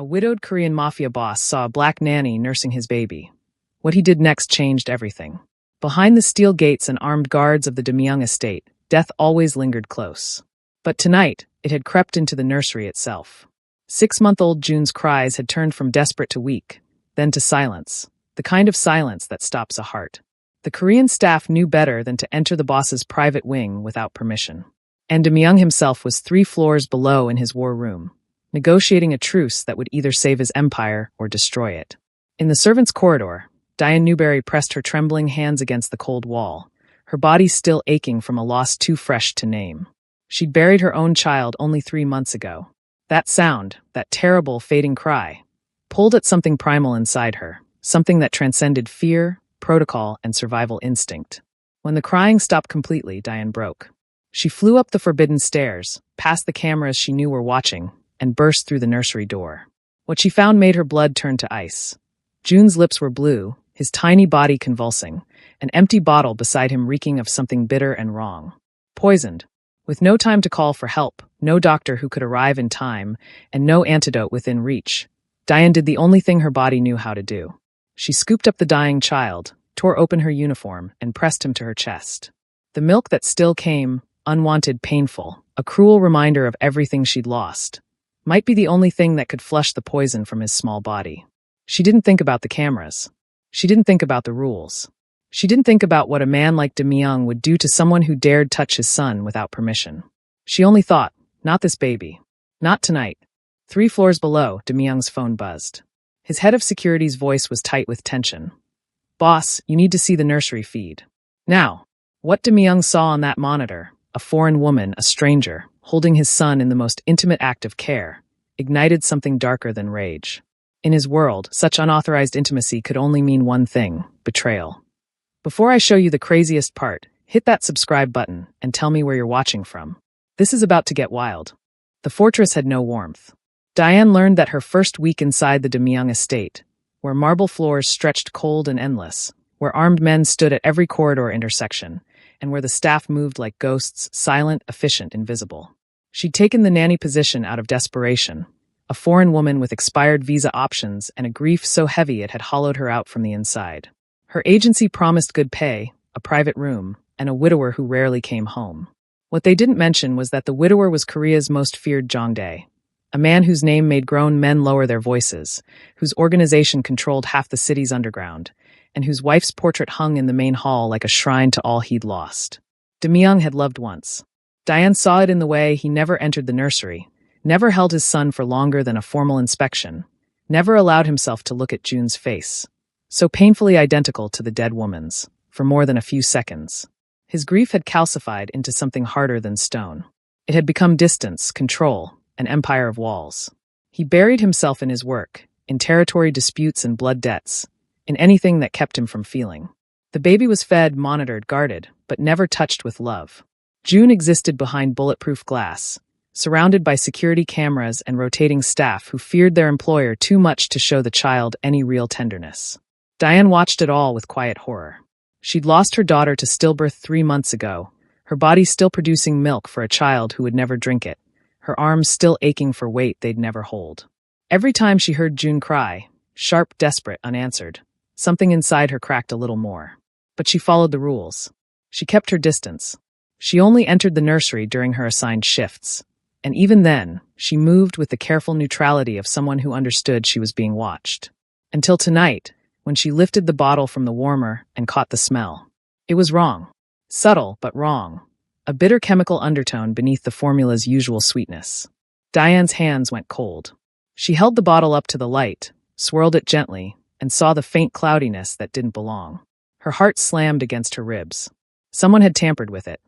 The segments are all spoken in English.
A widowed Korean mafia boss saw a black nanny nursing his baby. What he did next changed everything. Behind the steel gates and armed guards of the Demyung estate, death always lingered close. But tonight, it had crept into the nursery itself. 6-month-old June's cries had turned from desperate to weak, then to silence, the kind of silence that stops a heart. The Korean staff knew better than to enter the boss's private wing without permission. And Demyung himself was 3 floors below in his war room, negotiating a truce that would either save his empire or destroy it. In the servants' corridor, Diane Newberry pressed her trembling hands against the cold wall, her body still aching from a loss too fresh to name. She'd buried her own child only 3 months ago. That sound, that terrible, fading cry, pulled at something primal inside her, something that transcended fear, protocol, and survival instinct. When the crying stopped completely, Diane broke. She flew up the forbidden stairs, past the cameras she knew were watching, and burst through the nursery door. What she found made her blood turn to ice. June's lips were blue, his tiny body convulsing, an empty bottle beside him reeking of something bitter and wrong. Poisoned. With no time to call for help, no doctor who could arrive in time, and no antidote within reach, Diane did the only thing her body knew how to do. She scooped up the dying child, tore open her uniform, and pressed him to her chest. The milk that still came, unwanted, painful, a cruel reminder of everything she'd lost, might be the only thing that could flush the poison from his small body. She didn't think about the cameras. She didn't think about the rules. She didn't think about what a man like Demyung would do to someone who dared touch his son without permission. She only thought, not this baby. Not tonight. 3 floors below, Demyung's phone buzzed. His head of security's voice was tight with tension. "Boss, you need to see the nursery feed. Now." What Demyung saw on that monitor, a foreign woman, a stranger, holding his son in the most intimate act of care, ignited something darker than rage. In his world, such unauthorized intimacy could only mean one thing: betrayal. Before I show you the craziest part, hit that subscribe button and tell me where you're watching from. This is about to get wild. The fortress had no warmth. Diane learned that her first week inside the Demyung estate, where marble floors stretched cold and endless, where armed men stood at every corridor intersection, and where the staff moved like ghosts, silent, efficient, invisible. She'd taken the nanny position out of desperation, a foreign woman with expired visa options and a grief so heavy it had hollowed her out from the inside. Her agency promised good pay, a private room, and a widower who rarely came home. What they didn't mention was that the widower was Korea's most feared Jongdae, a man whose name made grown men lower their voices, whose organization controlled half the city's underground, and whose wife's portrait hung in the main hall like a shrine to all he'd lost. Demyung had loved once. Diane saw it in the way he never entered the nursery, never held his son for longer than a formal inspection, never allowed himself to look at June's face, so painfully identical to the dead woman's, for more than a few seconds. His grief had calcified into something harder than stone. It had become distance, control, an empire of walls. He buried himself in his work, in territory disputes and blood debts, in anything that kept him from feeling. The baby was fed, monitored, guarded, but never touched with love. June existed behind bulletproof glass, surrounded by security cameras and rotating staff who feared their employer too much to show the child any real tenderness. Diane watched it all with quiet horror. She'd lost her daughter to stillbirth 3 months ago, her body still producing milk for a child who would never drink it, her arms still aching for weight they'd never hold. Every time she heard June cry, sharp, desperate, unanswered, something inside her cracked a little more. But she followed the rules. She kept her distance. She only entered the nursery during her assigned shifts. And even then, she moved with the careful neutrality of someone who understood she was being watched. Until tonight, when she lifted the bottle from the warmer and caught the smell. It was wrong. Subtle, but wrong. A bitter chemical undertone beneath the formula's usual sweetness. Diane's hands went cold. She held the bottle up to the light, swirled it gently, and saw the faint cloudiness that didn't belong. Her heart slammed against her ribs. Someone had tampered with it.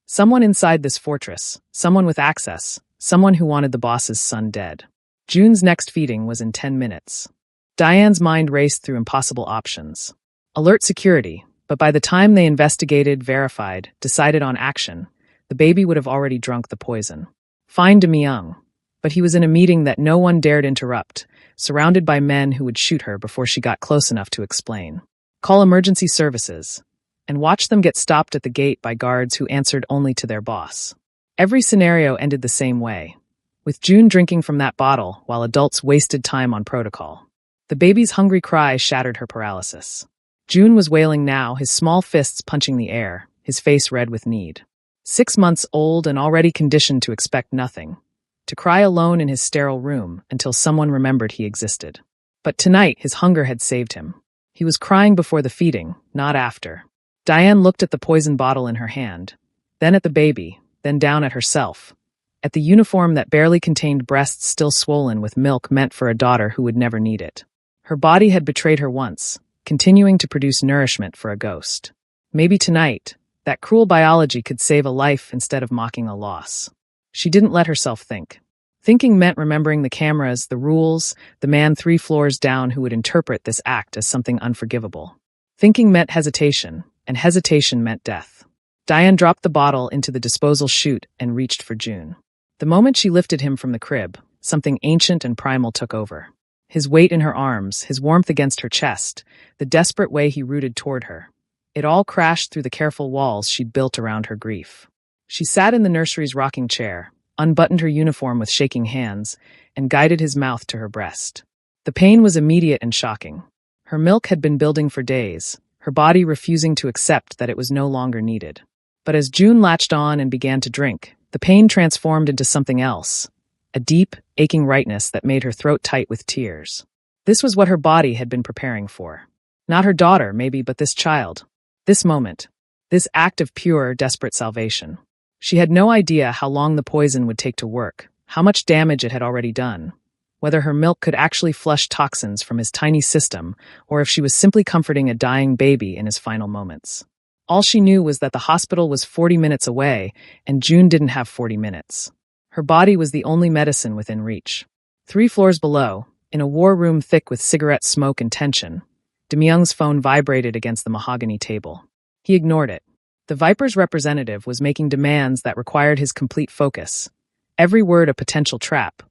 Someone inside this fortress, someone with access, someone who wanted the boss's son dead. June's next feeding was in 10 minutes. Diane's mind raced through impossible options. Alert security, but by the time they investigated, verified, decided on action, the baby would have already drunk the poison. Find Demyung, but he was in a meeting that no one dared interrupt, surrounded by men who would shoot her before she got close enough to explain. Call emergency services, and watch them get stopped at the gate by guards who answered only to their boss. Every scenario ended the same way. with June drinking from that bottle while adults wasted time on protocol. The baby's hungry cry shattered her paralysis. June was wailing now, his small fists punching the air, his face red with need. 6 months old and already conditioned to expect nothing. To cry alone in his sterile room until someone remembered he existed. But tonight, his hunger had saved him. He was crying before the feeding, not after. Diane looked at the poison bottle in her hand, then at the baby, then down at herself. At the uniform that barely contained breasts still swollen with milk meant for a daughter who would never need it. Her body had betrayed her once, continuing to produce nourishment for a ghost. Maybe tonight, that cruel biology could save a life instead of mocking a loss. She didn't let herself think. Thinking meant remembering the cameras, the rules, the man 3 floors down who would interpret this act as something unforgivable. Thinking meant hesitation, and hesitation meant death. Diane dropped the bottle into the disposal chute and reached for June. The moment she lifted him from the crib, something ancient and primal took over. His weight in her arms, his warmth against her chest, the desperate way he rooted toward her. It all crashed through the careful walls she'd built around her grief. She sat in the nursery's rocking chair, unbuttoned her uniform with shaking hands, and guided his mouth to her breast. The pain was immediate and shocking. Her milk had been building for days, her body refusing to accept that it was no longer needed. But as June latched on and began to drink, the pain transformed into something else, a deep, aching rightness that made her throat tight with tears. This was what her body had been preparing for. Not her daughter, maybe, but this child. This moment. This act of pure, desperate salvation. She had no idea how long the poison would take to work, how much damage it had already done, whether her milk could actually flush toxins from his tiny system, or if she was simply comforting a dying baby in his final moments. All she knew was that the hospital was 40 minutes away, and June didn't have 40 minutes. Her body was the only medicine within reach. 3 floors below, in a war room thick with cigarette smoke and tension, Demyoung's phone vibrated against the mahogany table. He ignored it. The Viper's representative was making demands that required his complete focus. Every word a potential trap.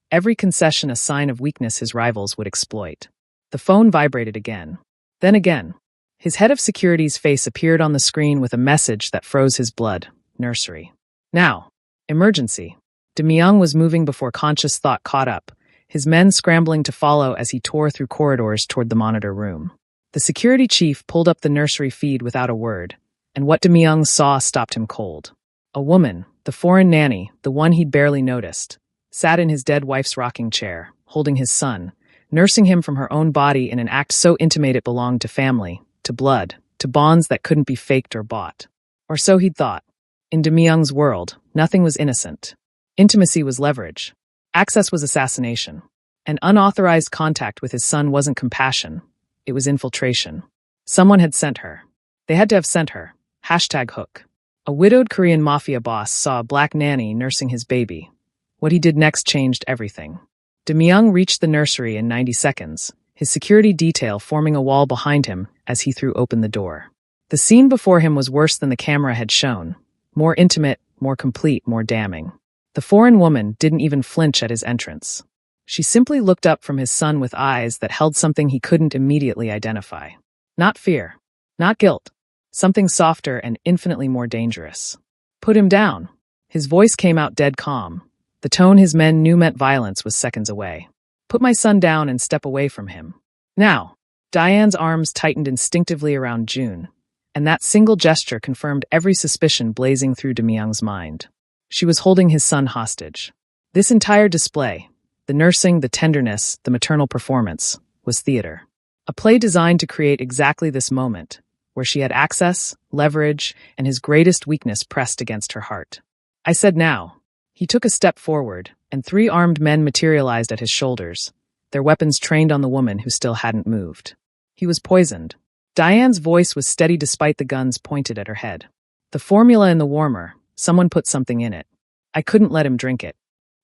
Every concession a sign of weakness his rivals would exploit. The phone vibrated again. Then again. His head of security's face appeared on the screen with a message that froze his blood. Nursery. Now. Emergency. Demyoung was moving before conscious thought caught up, his men scrambling to follow as he tore through corridors toward the monitor room. The security chief pulled up the nursery feed without a word, and what Demyoung saw stopped him cold. A woman, the foreign nanny, the one he'd barely noticed, sat in his dead wife's rocking chair, holding his son, nursing him from her own body in an act so intimate it belonged to family, to blood, to bonds that couldn't be faked or bought. Or so he'd thought. In Demyoung's world, nothing was innocent. Intimacy was leverage. Access was assassination. And unauthorized contact with his son wasn't compassion. It was infiltration. Someone had sent her. They had to have sent her. #hook. A widowed Korean Mafia boss saw a black nanny nursing his baby. What he did next changed everything. Demyoung reached the nursery in 90 seconds, his security detail forming a wall behind him as he threw open the door. The scene before him was worse than the camera had shown. More intimate, more complete, more damning. The foreign woman didn't even flinch at his entrance. She simply looked up from his son with eyes that held something he couldn't immediately identify. Not fear. Not guilt. Something softer and infinitely more dangerous. Put him down. His voice came out dead calm. The tone his men knew meant violence was seconds away. Put my son down and step away from him. Now. Diane's arms tightened instinctively around June, and that single gesture confirmed every suspicion blazing through Demyoung's mind. She was holding his son hostage. This entire display, the nursing, the tenderness, the maternal performance, was theater. A play designed to create exactly this moment, where she had access, leverage, and his greatest weakness pressed against her heart. I said now. He took a step forward, and 3 armed men materialized at his shoulders, their weapons trained on the woman who still hadn't moved. He was poisoned. Diane's voice was steady despite the guns pointed at her head. The formula in the warmer, someone put something in it. I couldn't let him drink it.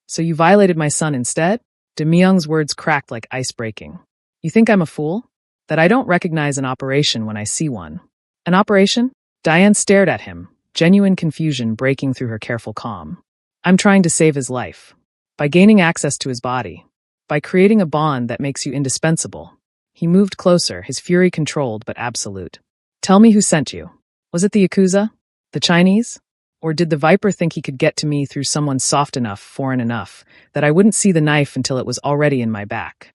So you violated my son instead? Demyoung's words cracked like ice breaking. You think I'm a fool? That I don't recognize an operation when I see one. An operation? Diane stared at him, genuine confusion breaking through her careful calm. I'm trying to save his life. By gaining access to his body. By creating a bond that makes you indispensable. He moved closer, his fury controlled but absolute. Tell me who sent you. Was it the Yakuza? The Chinese? Or did the Viper think he could get to me through someone soft enough, foreign enough, that I wouldn't see the knife until it was already in my back?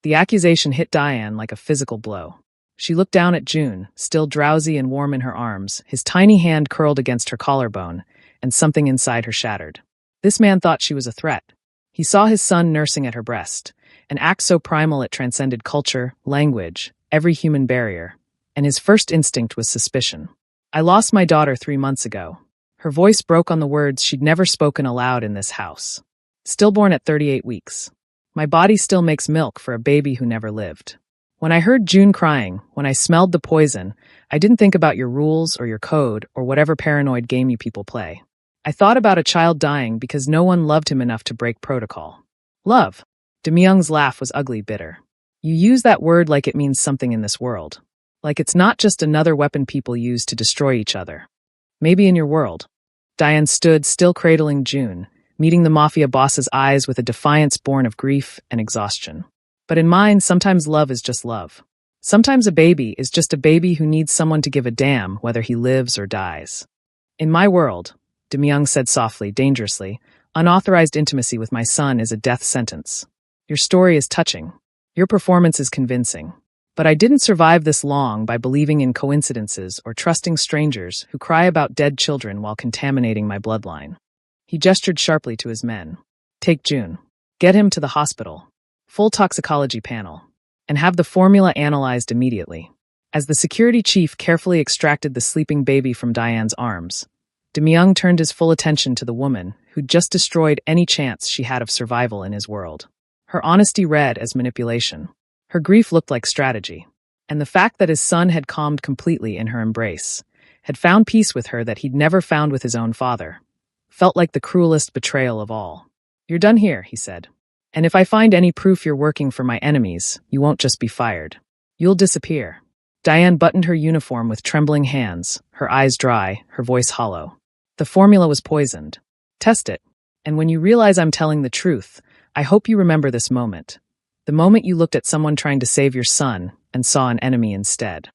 The accusation hit Diane like a physical blow. She looked down at June, still drowsy and warm in her arms, his tiny hand curled against her collarbone, and something inside her shattered. This man thought she was a threat. He saw his son nursing at her breast, an act so primal it transcended culture, language, every human barrier, and his first instinct was suspicion. I lost my daughter 3 months ago. Her voice broke on the words she'd never spoken aloud in this house. Stillborn at 38 weeks. My body still makes milk for a baby who never lived. When I heard June crying, when I smelled the poison, I didn't think about your rules or your code or whatever paranoid game you people play. I thought about a child dying because no one loved him enough to break protocol. Love. Demyoung's laugh was ugly, bitter. You use that word like it means something in this world. Like it's not just another weapon people use to destroy each other. Maybe in your world. Diane stood, still cradling June, meeting the Mafia boss's eyes with a defiance born of grief and exhaustion. But in mine, sometimes love is just love. Sometimes a baby is just a baby who needs someone to give a damn whether he lives or dies. In my world, Demyoung said softly, dangerously, unauthorized intimacy with my son is a death sentence. Your story is touching. Your performance is convincing. But I didn't survive this long by believing in coincidences or trusting strangers who cry about dead children while contaminating my bloodline. He gestured sharply to his men. Take June. Get him to the hospital. Full toxicology panel. And have the formula analyzed immediately. As the security chief carefully extracted the sleeping baby from Diane's arms, Demyoung turned his full attention to the woman who'd just destroyed any chance she had of survival in his world. Her honesty read as manipulation. Her grief looked like strategy, and the fact that his son had calmed completely in her embrace, had found peace with her that he'd never found with his own father, felt like the cruelest betrayal of all. You're done here, he said. And if I find any proof you're working for my enemies, you won't just be fired. You'll disappear. Diane buttoned her uniform with trembling hands, her eyes dry, her voice hollow. The formula was poisoned. Test it. And when you realize I'm telling the truth, I hope you remember this moment. The moment you looked at someone trying to save your son and saw an enemy instead.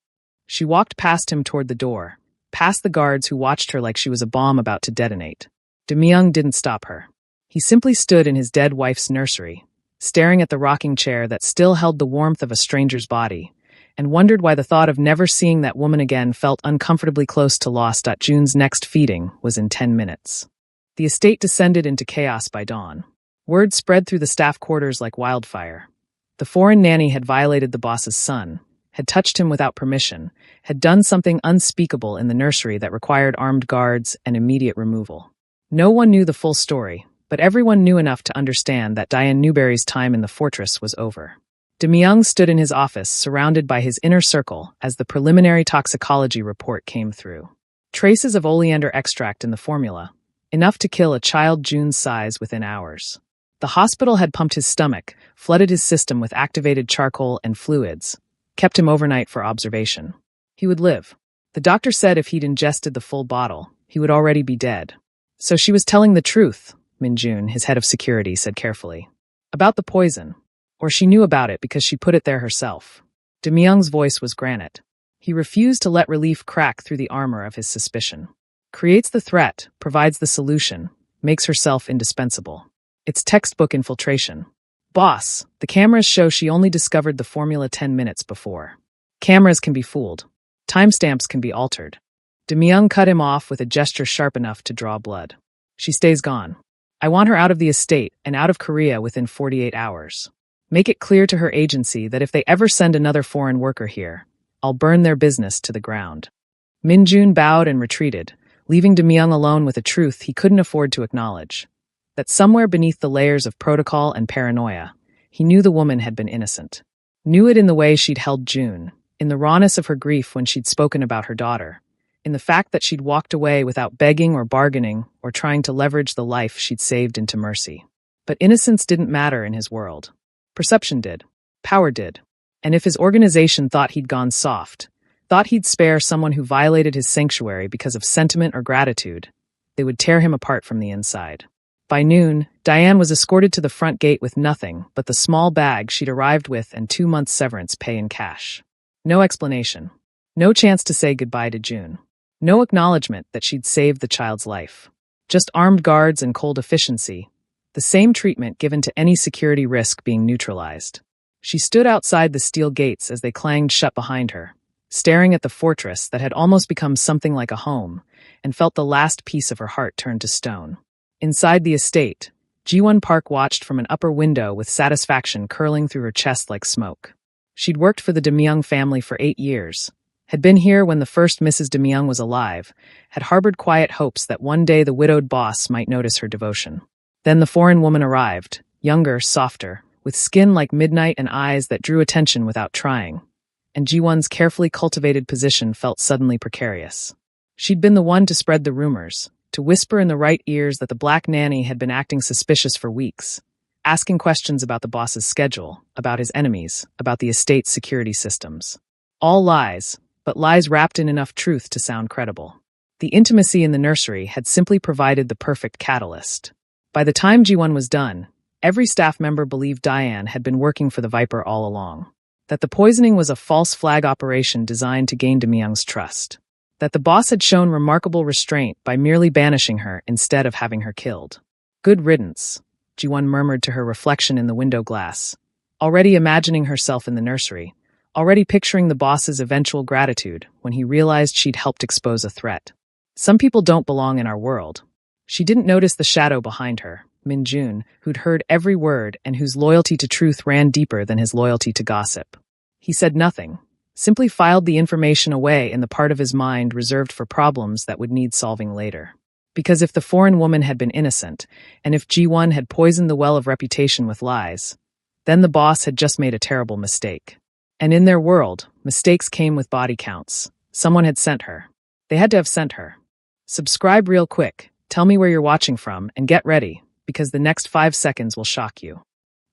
She walked past him toward the door, past the guards who watched her like she was a bomb about to detonate. Demyoung didn't stop her. He simply stood in his dead wife's nursery, staring at the rocking chair that still held the warmth of a stranger's body, and wondered why the thought of never seeing that woman again felt uncomfortably close to loss. June's next feeding was in 10 minutes. The estate descended into chaos by dawn. Word spread through the staff quarters like wildfire. The foreign nanny had violated the boss's son, had touched him without permission, had done something unspeakable in the nursery that required armed guards and immediate removal. No one knew the full story, but everyone knew enough to understand that Diane Newberry's time in the fortress was over. Demyoung stood in his office, surrounded by his inner circle, as the preliminary toxicology report came through. Traces of oleander extract in the formula, enough to kill a child June's size within hours. The hospital had pumped his stomach, flooded his system with activated charcoal and fluids, kept him overnight for observation. He would live. The doctor said if he'd ingested the full bottle, he would already be dead. So she was telling the truth, Min-jun, his head of security, said carefully. About the poison. Or she knew about it because she put it there herself. Demyoung's voice was granite. He refused to let relief crack through the armor of his suspicion. Creates the threat, provides the solution, makes herself indispensable. It's textbook infiltration. Boss, the cameras show she only discovered the formula 10 minutes before. Cameras can be fooled. Timestamps can be altered. Demyoung cut him off with a gesture sharp enough to draw blood. She stays gone. I want her out of the estate and out of Korea within 48 hours. Make it clear to her agency that if they ever send another foreign worker here, I'll burn their business to the ground. Min-jun bowed and retreated, leaving Demyoung alone with a truth he couldn't afford to acknowledge. That somewhere beneath the layers of protocol and paranoia, he knew the woman had been innocent. Knew it in the way she'd held June, in the rawness of her grief when she'd spoken about her daughter, in the fact that she'd walked away without begging or bargaining or trying to leverage the life she'd saved into mercy. But innocence didn't matter in his world. Perception did. Power did. And if his organization thought he'd gone soft, thought he'd spare someone who violated his sanctuary because of sentiment or gratitude, they would tear him apart from the inside. By noon, Diane was escorted to the front gate with nothing but the small bag she'd arrived with and 2 months' severance pay in cash. No explanation. No chance to say goodbye to June. No acknowledgement that she'd saved the child's life. Just armed guards and cold efficiency, the same treatment given to any security risk being neutralized. She stood outside the steel gates as they clanged shut behind her, staring at the fortress that had almost become something like a home, and felt the last piece of her heart turn to stone. Inside the estate, Ji-won Park watched from an upper window with satisfaction curling through her chest like smoke. She'd worked for the Demyung family for 8 years, had been here when the first Mrs. Demyung was alive, had harbored quiet hopes that one day the widowed boss might notice her devotion. Then the foreign woman arrived, younger, softer, with skin like midnight and eyes that drew attention without trying, and Ji-won's carefully cultivated position felt suddenly precarious. She'd been the one to spread the rumors, to whisper in the right ears that the black nanny had been acting suspicious for weeks, asking questions about the boss's schedule, about his enemies, about the estate's security systems. All lies, but lies wrapped in enough truth to sound credible. The intimacy in the nursery had simply provided the perfect catalyst. By the time Ji-won was done, every staff member believed Diane had been working for the Viper all along. That the poisoning was a false flag operation designed to gain Demyung's trust. That the boss had shown remarkable restraint by merely banishing her instead of having her killed. Good riddance, Ji-won murmured to her reflection in the window glass, already imagining herself in the nursery, already picturing the boss's eventual gratitude when he realized she'd helped expose a threat. Some people don't belong in our world. She didn't notice the shadow behind her, Min-jun, who'd heard every word and whose loyalty to truth ran deeper than his loyalty to gossip. He said nothing, simply filed the information away in the part of his mind reserved for problems that would need solving later. Because if the foreign woman had been innocent, and if Ji-won had poisoned the well of reputation with lies, then the boss had just made a terrible mistake. And in their world, mistakes came with body counts. Someone had sent her. They had to have sent her. Subscribe real quick, tell me where you're watching from, and get ready, because the next 5 seconds will shock you.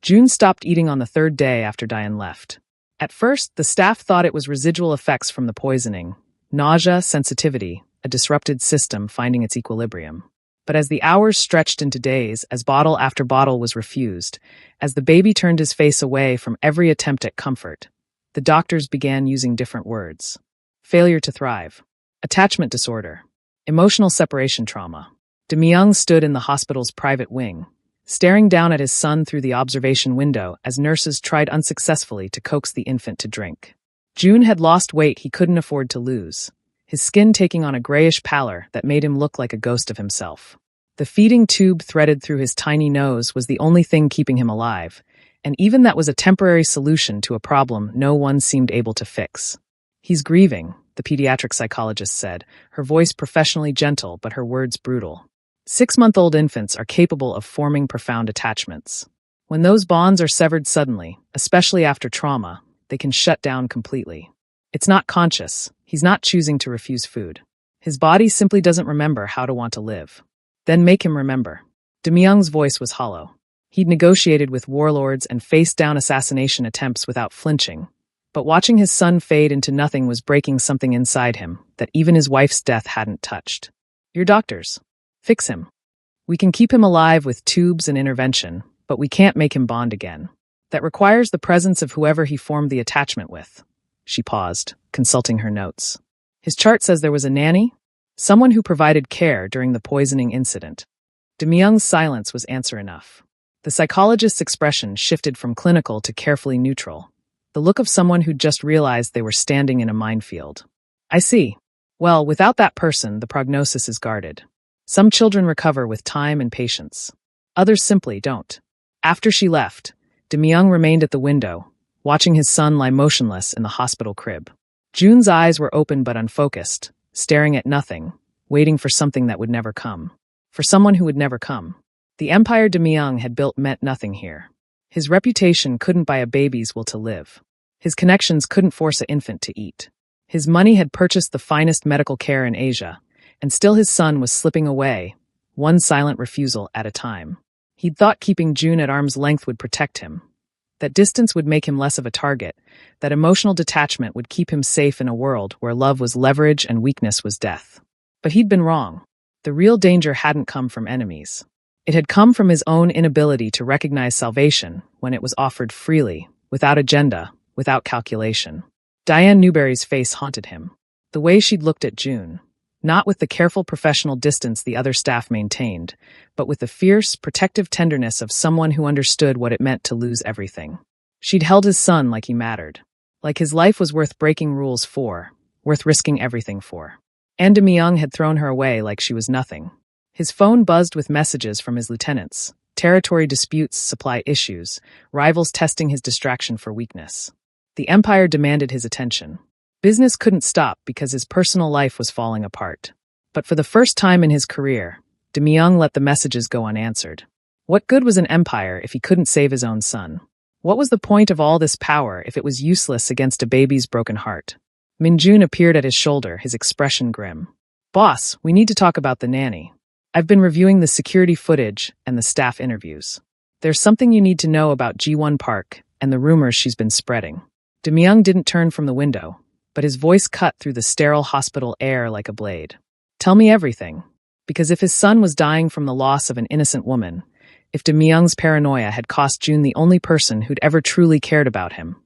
June stopped eating on the 3rd day after Diane left. At first, the staff thought it was residual effects from the poisoning, nausea, sensitivity, a disrupted system finding its equilibrium. But as the hours stretched into days, as bottle after bottle was refused, as the baby turned his face away from every attempt at comfort, the doctors began using different words. Failure to thrive, attachment disorder, emotional separation trauma. Demyung stood in the hospital's private wing, staring down at his son through the observation window as nurses tried unsuccessfully to coax the infant to drink. June had lost weight he couldn't afford to lose, his skin taking on a grayish pallor that made him look like a ghost of himself. The feeding tube threaded through his tiny nose was the only thing keeping him alive, and even that was a temporary solution to a problem no one seemed able to fix. He's grieving, the pediatric psychologist said, her voice professionally gentle but her words brutal. 6-month-old infants are capable of forming profound attachments. When those bonds are severed suddenly, especially after trauma, they can shut down completely. It's not conscious. He's not choosing to refuse food. His body simply doesn't remember how to want to live. Then make him remember. Demyung's voice was hollow. He'd negotiated with warlords and faced down assassination attempts without flinching. But watching his son fade into nothing was breaking something inside him that even his wife's death hadn't touched. Your doctors. Fix him. We can keep him alive with tubes and intervention, but we can't make him bond again. That requires the presence of whoever he formed the attachment with. She paused, consulting her notes. His chart says there was a nanny, someone who provided care during the poisoning incident. Demyung's silence was answer enough. The psychologist's expression shifted from clinical to carefully neutral, the look of someone who'd just realized they were standing in a minefield. I see. Well, without that person, the prognosis is guarded. Some children recover with time and patience. Others simply don't. After she left, Demyung remained at the window, watching his son lie motionless in the hospital crib. June's eyes were open but unfocused, staring at nothing, waiting for something that would never come. For someone who would never come. The empire Demyung had built meant nothing here. His reputation couldn't buy a baby's will to live. His connections couldn't force an infant to eat. His money had purchased the finest medical care in Asia, and still his son was slipping away, one silent refusal at a time. He'd thought keeping June at arm's length would protect him. That distance would make him less of a target, that emotional detachment would keep him safe in a world where love was leverage and weakness was death. But he'd been wrong. The real danger hadn't come from enemies. It had come from his own inability to recognize salvation when it was offered freely, without agenda, without calculation. Diane Newberry's face haunted him. The way she'd looked at June. not with the careful professional distance the other staff maintained, but with the fierce, protective tenderness of someone who understood what it meant to lose everything. She'd held his son like he mattered, like his life was worth breaking rules for, worth risking everything for. And Myung had thrown her away like she was nothing. His phone buzzed with messages from his lieutenants, territory disputes, supply issues, rivals testing his distraction for weakness. The empire demanded his attention. Business couldn't stop because his personal life was falling apart. But for the first time in his career, Myung let the messages go unanswered. What good was an empire if he couldn't save his own son? What was the point of all this power if it was useless against a baby's broken heart? Minjun appeared at his shoulder, his expression grim. "Boss, we need to talk about the nanny. I've been reviewing the security footage and the staff interviews. There's something you need to know about Ji-won Park and the rumors she's been spreading." Myung didn't turn from the window, but his voice cut through the sterile hospital air like a blade. "Tell me everything. Because if his son was dying from the loss of an innocent woman, if Myung's paranoia had cost June the only person who'd ever truly cared about him,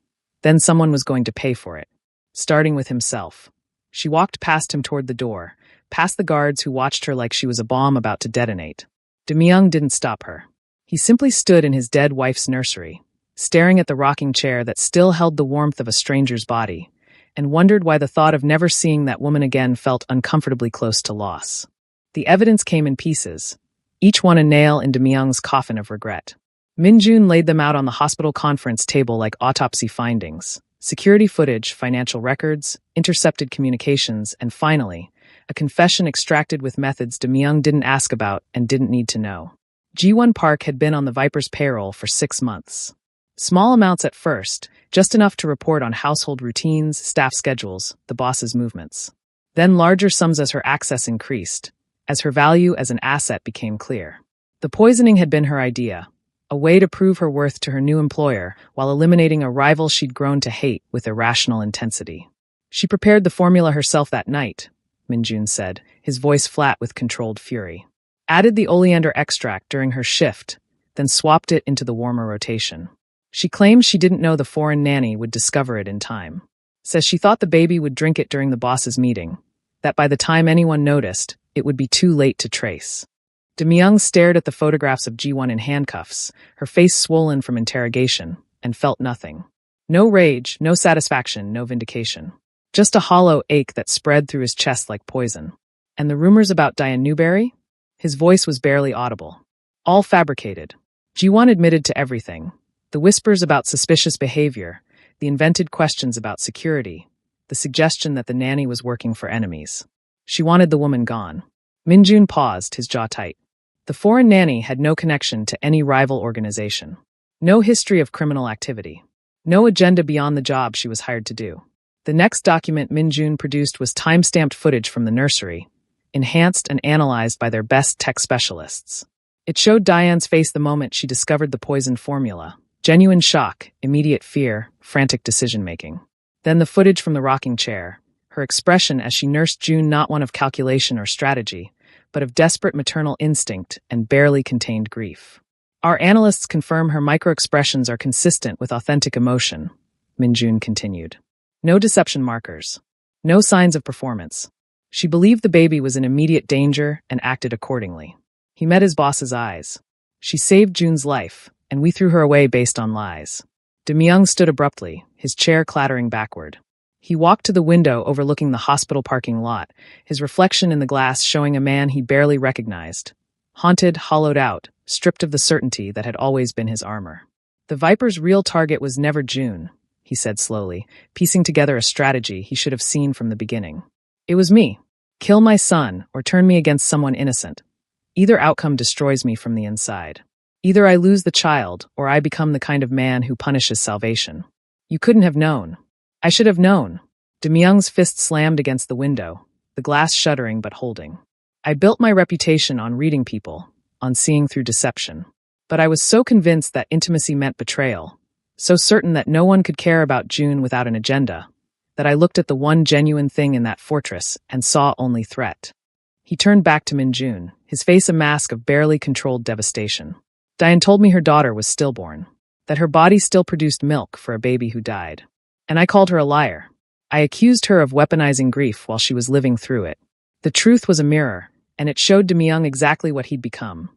then someone was going to pay for it. Starting with himself." She walked past him toward the door, past the guards who watched her like she was a bomb about to detonate. Myung didn't stop her. He simply stood in his dead wife's nursery, staring at the rocking chair that still held the warmth of a stranger's body, and wondered why the thought of never seeing that woman again felt uncomfortably close to loss. The evidence came in pieces, each one a nail in Myung's coffin of regret. Minjun laid them out on the hospital conference table like autopsy findings: security footage, financial records, intercepted communications, and finally, a confession extracted with methods Myung didn't ask about and didn't need to know. Ji-won Park had been on the Viper's payroll for 6 months. Small amounts at first, just enough to report on household routines, staff schedules, the boss's movements. Then larger sums as her access increased, as her value as an asset became clear. The poisoning had been her idea, a way to prove her worth to her new employer while eliminating a rival she'd grown to hate with irrational intensity. She prepared the formula herself that night, Minjun said, his voice flat with controlled fury. Added the oleander extract during her shift, then swapped it into the warmer rotation. She claims she didn't know the foreign nanny would discover it in time. Says she thought the baby would drink it during the boss's meeting, that by the time anyone noticed, it would be too late to trace. Myung stared at the photographs of Ji-won in handcuffs, her face swollen from interrogation, and felt nothing. No rage, no satisfaction, no vindication. Just a hollow ache that spread through his chest like poison. And the rumors about Diane Newberry? His voice was barely audible. All fabricated. Ji-won admitted to everything. The whispers about suspicious behavior, the invented questions about security, the suggestion that the nanny was working for enemies. She wanted the woman gone. Minjun paused, his jaw tight. The foreign nanny had no connection to any rival organization. No history of criminal activity. No agenda beyond the job she was hired to do. The next document Minjun produced was time-stamped footage from the nursery, enhanced and analyzed by their best tech specialists. It showed Diane's face the moment she discovered the poison formula. Genuine shock, immediate fear, frantic decision-making. Then the footage from the rocking chair, her expression as she nursed June, not one of calculation or strategy, but of desperate maternal instinct and barely contained grief. Our analysts confirm her micro-expressions are consistent with authentic emotion, Minjun continued. No deception markers. No signs of performance. She believed the baby was in immediate danger and acted accordingly. He met his boss's eyes. She saved June's life, and we threw her away based on lies. Myung stood abruptly, his chair clattering backward. He walked to the window overlooking the hospital parking lot, his reflection in the glass showing a man he barely recognized. Haunted, hollowed out, stripped of the certainty that had always been his armor. The Viper's real target was never June, he said slowly, piecing together a strategy he should have seen from the beginning. It was me. Kill my son or turn me against someone innocent. Either outcome destroys me from the inside. Either I lose the child or I become the kind of man who punishes salvation. You couldn't have known. I should have known. Myung's fist slammed against the window, the glass shuddering but holding. I built my reputation on reading people, on seeing through deception. But I was so convinced that intimacy meant betrayal, so certain that no one could care about June without an agenda, that I looked at the one genuine thing in that fortress and saw only threat. He turned back to Minjun, his face a mask of barely controlled devastation. Diane told me her daughter was stillborn, that her body still produced milk for a baby who died. And I called her a liar. I accused her of weaponizing grief while she was living through it. The truth was a mirror, and it showed Demyung exactly what he'd become.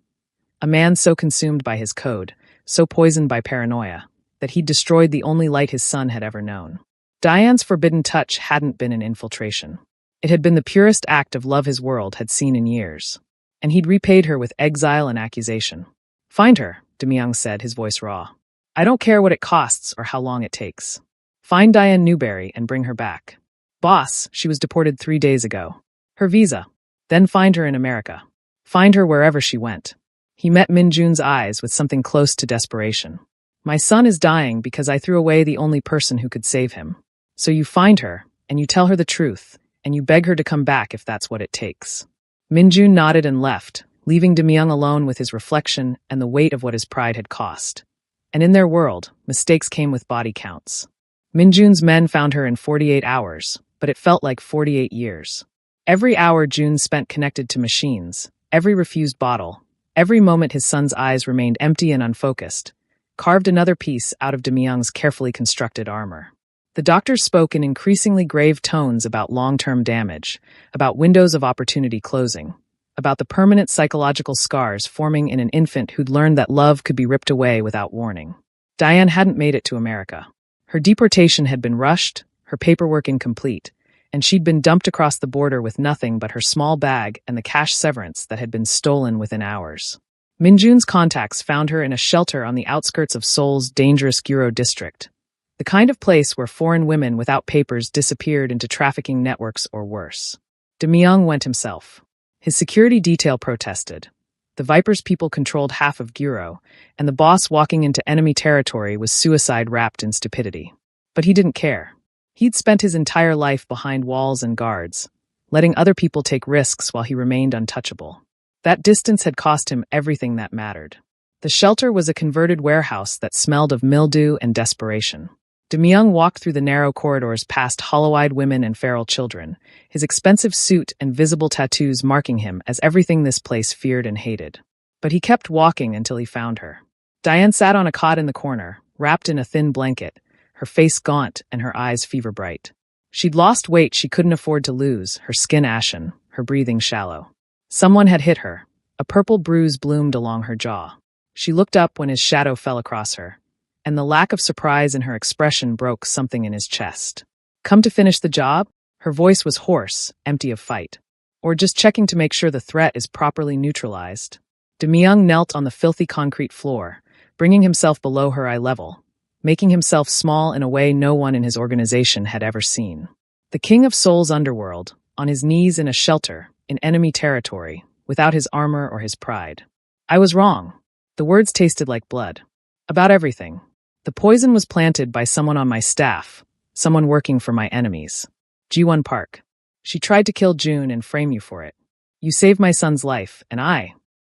A man so consumed by his code, so poisoned by paranoia, that he'd destroyed the only light his son had ever known. Diane's forbidden touch hadn't been an infiltration. It had been the purest act of love his world had seen in years. And he'd repaid her with exile and accusation. "Find her," Demyung said, his voice raw. "I don't care what it costs or how long it takes. Find Diane Newberry and bring her back. Boss, she was deported 3 days ago. Her visa. Then find her in America. Find her wherever she went." He met Minjun's eyes with something close to desperation. "My son is dying because I threw away the only person who could save him. So you find her, and you tell her the truth, and you beg her to come back if that's what it takes." Minjun nodded and left, leaving Demyung alone with his reflection and the weight of what his pride had cost. And in their world, mistakes came with body counts. Minjun's men found her in 48 hours, but it felt like 48 years. Every hour June spent connected to machines, every refused bottle, every moment his son's eyes remained empty and unfocused, carved another piece out of Demyung's carefully constructed armor. The doctors spoke in increasingly grave tones about long-term damage, about windows of opportunity closing, about the permanent psychological scars forming in an infant who'd learned that love could be ripped away without warning. Diane hadn't made it to America. Her deportation had been rushed, her paperwork incomplete, and she'd been dumped across the border with nothing but her small bag and the cash severance that had been stolen within hours. Minjun's contacts found her in a shelter on the outskirts of Seoul's dangerous Guro district, the kind of place where foreign women without papers disappeared into trafficking networks or worse. Demyung went himself. His security detail protested. The Viper's people controlled half of Guro, and the boss walking into enemy territory was suicide wrapped in stupidity. But he didn't care. He'd spent his entire life behind walls and guards, letting other people take risks while he remained untouchable. That distance had cost him everything that mattered. The shelter was a converted warehouse that smelled of mildew and desperation. Demyung walked through the narrow corridors past hollow-eyed women and feral children, his expensive suit and visible tattoos marking him as everything this place feared and hated. But he kept walking until he found her. Diane sat on a cot in the corner, wrapped in a thin blanket, her face gaunt and her eyes fever-bright. She'd lost weight she couldn't afford to lose, her skin ashen, her breathing shallow. Someone had hit her. A purple bruise bloomed along her jaw. She looked up when his shadow fell across her, and the lack of surprise in her expression broke something in his chest. "Come to finish the job?" Her voice was hoarse, empty of fight. "Or just checking to make sure the threat is properly neutralized?" Demyung knelt on the filthy concrete floor, bringing himself below her eye level, making himself small in a way no one in his organization had ever seen. The king of Seoul's underworld, on his knees in a shelter, in enemy territory, without his armor or his pride. "I was wrong." The words tasted like blood. "About everything. The poison was planted by someone on my staff, someone working for my enemies. Ji-won Park. She tried to kill June and frame you for it. You saved my son's life, and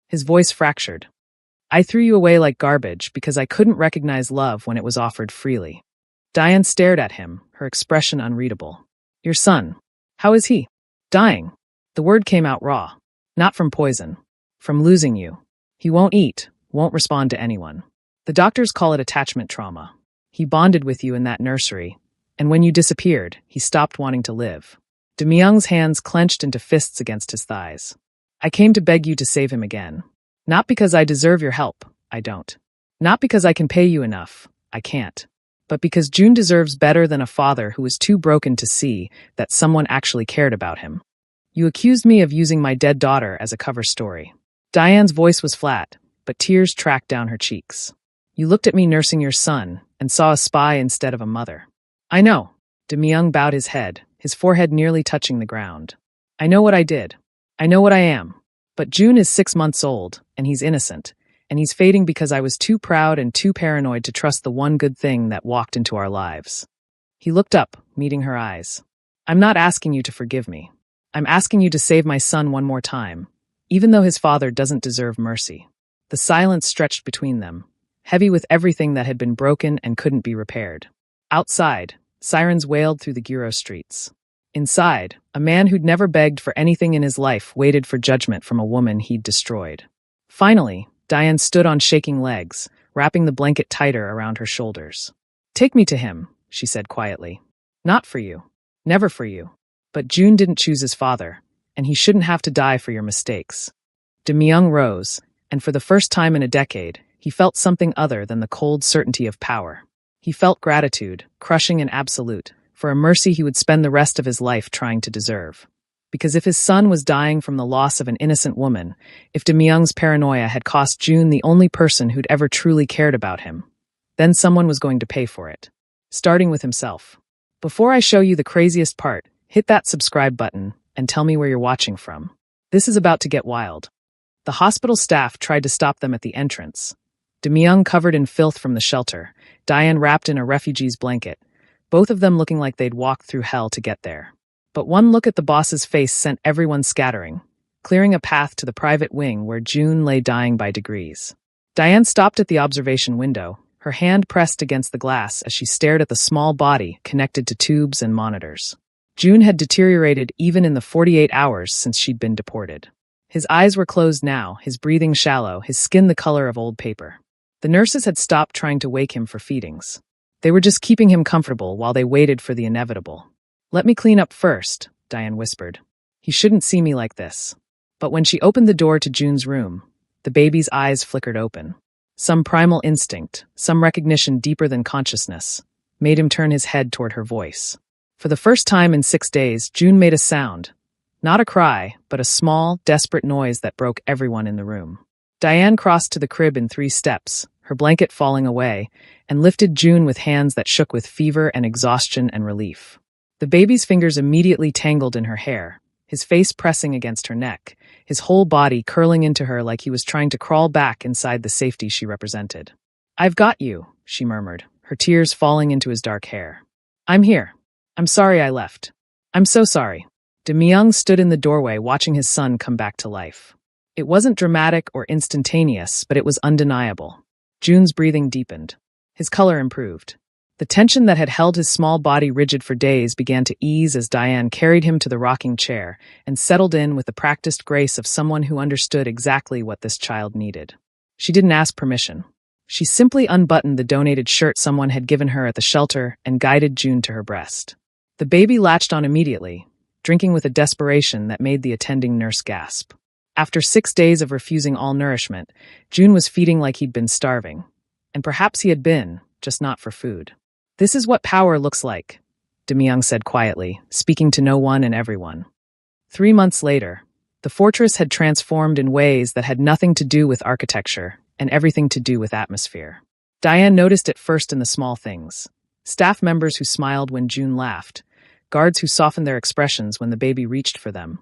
his voice fractured. "I threw you away like garbage because I couldn't recognize love when it was offered freely." Diane stared at him, her expression unreadable. "Your son. How is he?" "Dying." The word came out raw. "Not from poison. From losing you. He won't eat, won't respond to anyone. The doctors call it attachment trauma. He bonded with you in that nursery, and when you disappeared, he stopped wanting to live." Demyung's hands clenched into fists against his thighs. "I came to beg you to save him again. Not because I deserve your help, I don't. Not because I can pay you enough, I can't. But because June deserves better than a father who was too broken to see that someone actually cared about him. You accused me of using my dead daughter as a cover story." Diane's voice was flat, but tears tracked down her cheeks. "You looked at me nursing your son and saw a spy instead of a mother." "I know." Demyung bowed his head, his forehead nearly touching the ground. "I know what I did. I know what I am. But June is 6 months old, and he's innocent, and he's fading because I was too proud and too paranoid to trust the one good thing that walked into our lives." He looked up, meeting her eyes. "I'm not asking you to forgive me. I'm asking you to save my son one more time, even though his father doesn't deserve mercy." The silence stretched between them, heavy with everything that had been broken and couldn't be repaired. Outside, sirens wailed through the Guro streets. Inside, a man who'd never begged for anything in his life waited for judgment from a woman he'd destroyed. Finally, Diane stood on shaking legs, wrapping the blanket tighter around her shoulders. "Take me to him," she said quietly. "Not for you. Never for you. But June didn't choose his father, and he shouldn't have to die for your mistakes. Demyoung rose, and for the first time in a decade, he felt something other than the cold certainty of power. He felt gratitude, crushing and absolute, for a mercy he would spend the rest of his life trying to deserve. Because if his son was dying from the loss of an innocent woman, if Demyoung's paranoia had cost June the only person who'd ever truly cared about him, then someone was going to pay for it. Starting with himself. Before I show you the craziest part, hit that subscribe button and tell me where you're watching from. This is about to get wild. The hospital staff tried to stop them at the entrance. Demyoung covered in filth from the shelter, Diane wrapped in a refugee's blanket, both of them looking like they'd walked through hell to get there. But one look at the boss's face sent everyone scattering, clearing a path to the private wing where June lay dying by degrees. Diane stopped at the observation window, her hand pressed against the glass as she stared at the small body connected to tubes and monitors. June had deteriorated even in the 48 hours since she'd been deported. His eyes were closed now, his breathing shallow, his skin the color of old paper. The nurses had stopped trying to wake him for feedings. They were just keeping him comfortable while they waited for the inevitable. "Let me clean up first," Diane whispered. "He shouldn't see me like this." But when she opened the door to June's room, the baby's eyes flickered open. Some primal instinct, some recognition deeper than consciousness, made him turn his head toward her voice. For the first time in 6 days, June made a sound. Not a cry, but a small, desperate noise that broke everyone in the room. Diane crossed to the crib in 3 steps, her blanket falling away, and lifted June with hands that shook with fever and exhaustion and relief. The baby's fingers immediately tangled in her hair, his face pressing against her neck, his whole body curling into her like he was trying to crawl back inside the safety she represented. "I've got you," she murmured, her tears falling into his dark hair. "I'm here. I'm sorry I left. I'm so sorry." Demyoung stood in the doorway watching his son come back to life. It wasn't dramatic or instantaneous, but it was undeniable. June's breathing deepened. His color improved. The tension that had held his small body rigid for days began to ease as Diane carried him to the rocking chair and settled in with the practiced grace of someone who understood exactly what this child needed. She didn't ask permission. She simply unbuttoned the donated shirt someone had given her at the shelter and guided June to her breast. The baby latched on immediately, drinking with a desperation that made the attending nurse gasp. After 6 days of refusing all nourishment, June was feeding like he'd been starving. And perhaps he had been, just not for food. "This is what power looks like," Demyoung said quietly, speaking to no one and everyone. 3 months later, the fortress had transformed in ways that had nothing to do with architecture and everything to do with atmosphere. Diane noticed it first in the small things. Staff members who smiled when June laughed, guards who softened their expressions when the baby reached for them.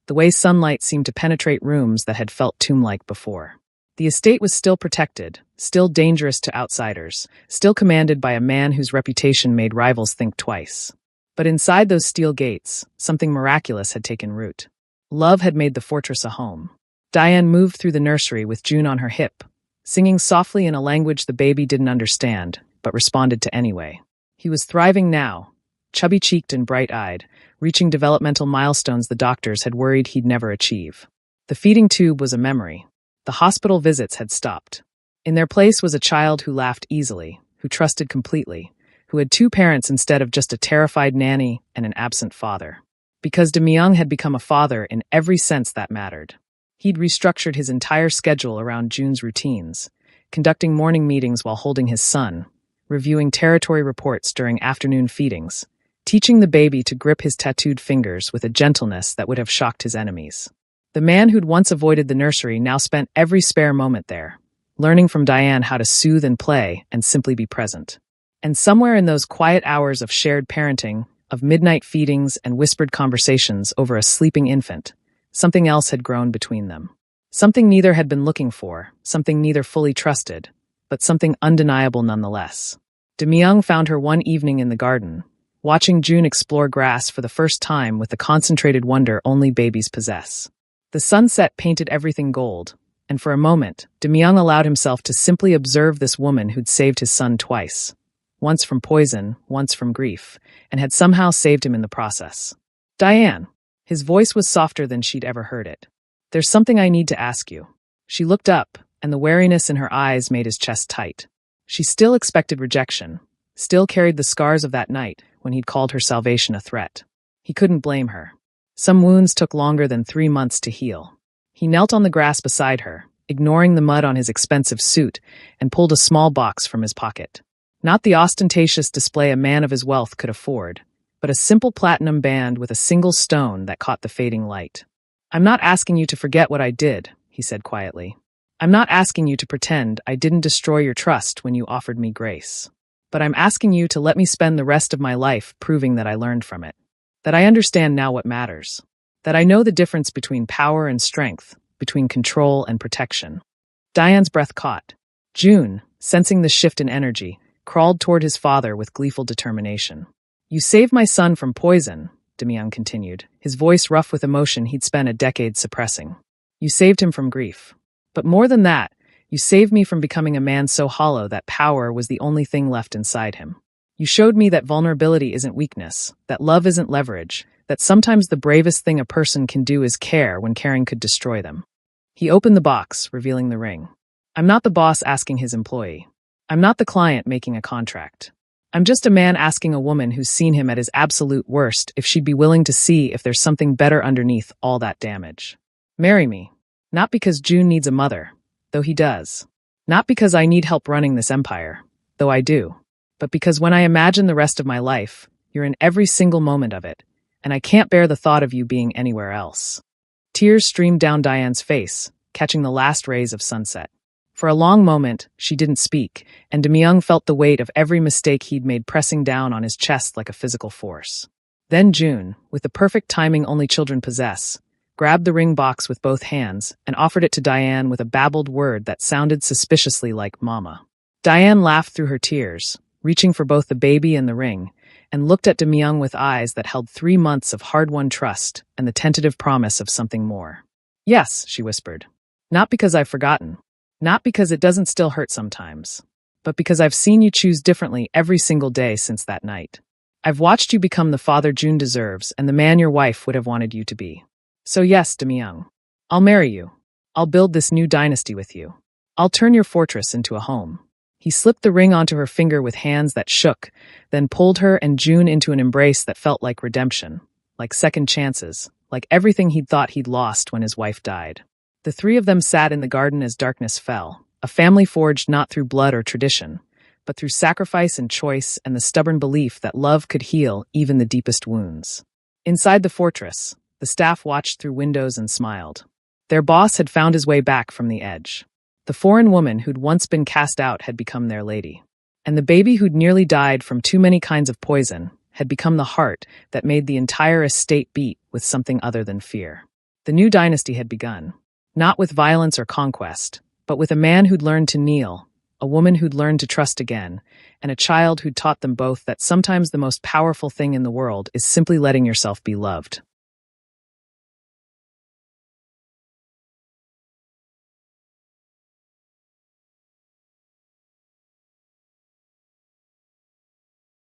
The way sunlight seemed to penetrate rooms that had felt tomb-like before. The estate was still protected, still dangerous to outsiders, still commanded by a man whose reputation made rivals think twice. But inside those steel gates, something miraculous had taken root. Love had made the fortress a home. Diane moved through the nursery with June on her hip, singing softly in a language the baby didn't understand, but responded to anyway. He was thriving now, chubby-cheeked and bright-eyed, reaching developmental milestones the doctors had worried he'd never achieve. The feeding tube was a memory. The hospital visits had stopped. In their place was a child who laughed easily, who trusted completely, who had 2 parents instead of just a terrified nanny and an absent father. Because Demyoung had become a father in every sense that mattered. He'd restructured his entire schedule around June's routines, conducting morning meetings while holding his son, reviewing territory reports during afternoon feedings, teaching the baby to grip his tattooed fingers with a gentleness that would have shocked his enemies. The man who'd once avoided the nursery now spent every spare moment there, learning from Diane how to soothe and play and simply be present. And somewhere in those quiet hours of shared parenting, of midnight feedings and whispered conversations over a sleeping infant, something else had grown between them. Something neither had been looking for, something neither fully trusted, but something undeniable nonetheless. Demyoung found her one evening in the garden, watching June explore grass for the first time with the concentrated wonder only babies possess. The sunset painted everything gold, and for a moment, Demyoung allowed himself to simply observe this woman who'd saved his son twice. Once from poison, once from grief, and had somehow saved him in the process. "Diane." His voice was softer than she'd ever heard it. "There's something I need to ask you." She looked up, and the wariness in her eyes made his chest tight. She still expected rejection, still carried the scars of that night when he'd called her salvation a threat. He couldn't blame her. Some wounds took longer than 3 months to heal. He knelt on the grass beside her, ignoring the mud on his expensive suit, and pulled a small box from his pocket. Not the ostentatious display a man of his wealth could afford, but a simple platinum band with a single stone that caught the fading light. "I'm not asking you to forget what I did," he said quietly. "I'm not asking you to pretend I didn't destroy your trust when you offered me grace. But I'm asking you to let me spend the rest of my life proving that I learned from it. That I understand now what matters. That I know the difference between power and strength, between control and protection." Diane's breath caught. June, sensing the shift in energy, crawled toward his father with gleeful determination. "You saved my son from poison," Demyoung continued, his voice rough with emotion he'd spent a decade suppressing. "You saved him from grief. But more than that, you saved me from becoming a man so hollow that power was the only thing left inside him. You showed me that vulnerability isn't weakness, that love isn't leverage, that sometimes the bravest thing a person can do is care when caring could destroy them." He opened the box, revealing the ring. "I'm not the boss asking his employee. I'm not the client making a contract. I'm just a man asking a woman who's seen him at his absolute worst if she'd be willing to see if there's something better underneath all that damage. Marry me. Not because June needs a mother, though he does. Not because I need help running this empire, though I do. But because when I imagine the rest of my life, you're in every single moment of it, and I can't bear the thought of you being anywhere else." Tears streamed down Diane's face, catching the last rays of sunset. For a long moment, she didn't speak, and Demyoung felt the weight of every mistake he'd made pressing down on his chest like a physical force. Then June, with the perfect timing only children possess, grabbed the ring box with both hands and offered it to Diane with a babbled word that sounded suspiciously like "mama." Diane laughed through her tears, reaching for both the baby and the ring, and looked at Demyoung with eyes that held 3 months of hard-won trust and the tentative promise of something more. "Yes," she whispered. "Not because I've forgotten. Not because it doesn't still hurt sometimes, but because I've seen you choose differently every single day since that night. I've watched you become the father June deserves and the man your wife would have wanted you to be. So yes, Demyoung, I'll marry you. I'll build this new dynasty with you. I'll turn your fortress into a home." He slipped the ring onto her finger with hands that shook, then pulled her and June into an embrace that felt like redemption, like second chances, like everything he'd thought he'd lost when his wife died. The three of them sat in the garden as darkness fell, a family forged not through blood or tradition, but through sacrifice and choice and the stubborn belief that love could heal even the deepest wounds. Inside the fortress, the staff watched through windows and smiled. Their boss had found his way back from the edge. The foreign woman who'd once been cast out had become their lady. And the baby who'd nearly died from too many kinds of poison had become the heart that made the entire estate beat with something other than fear. The new dynasty had begun. Not with violence or conquest, but with a man who'd learned to kneel, a woman who'd learned to trust again, and a child who'd taught them both that sometimes the most powerful thing in the world is simply letting yourself be loved.